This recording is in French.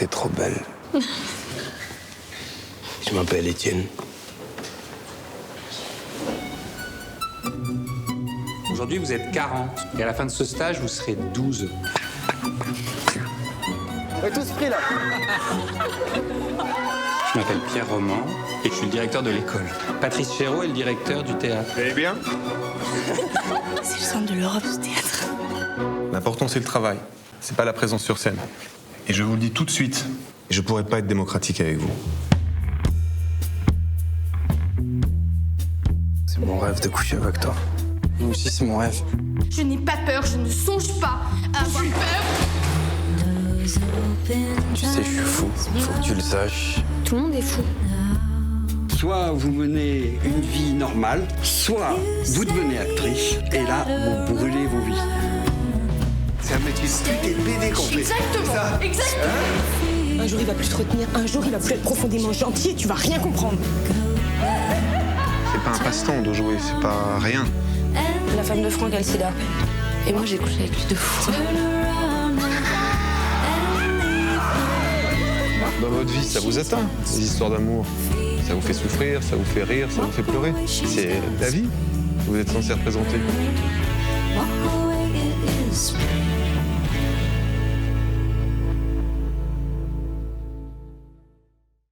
t'es trop belle. Je m'appelle Étienne. Aujourd'hui, vous êtes 40. Et à la fin de ce stage, vous serez 12. On est tous pris là. Je m'appelle Pierre Roman et je suis le directeur de l'école. Patrice Chéreau est le directeur du théâtre. Vous allez bien? C'est le centre de l'Europe, ce théâtre. L'important, c'est le travail. C'est pas la présence sur scène. Et je vous le dis tout de suite, je pourrais pas être démocratique avec vous. C'est mon rêve de coucher avec toi. Moi aussi, c'est mon rêve. Je n'ai pas peur, je ne songe pas à avoir peur. Tu sais, je suis fou. Faut que tu le saches. Tout le monde est fou. Soit vous menez une vie normale, soit vous devenez actrice, et là, vous brûlez vos vies. C'est un métier de BD complet. Exactement, exactement. Un jour, il va plus te retenir. Un jour, il va plus être profondément gentil et tu vas rien comprendre. C'est pas un passe-temps de jouer, c'est pas rien. La femme de Franck a le sida. Et moi, j'ai couché avec lui 2 fois. Dans votre vie, ça vous atteint, les histoires d'amour. Ça vous fait souffrir, ça vous fait rire, ça vous fait pleurer. C'est la vie que vous êtes censé représenter.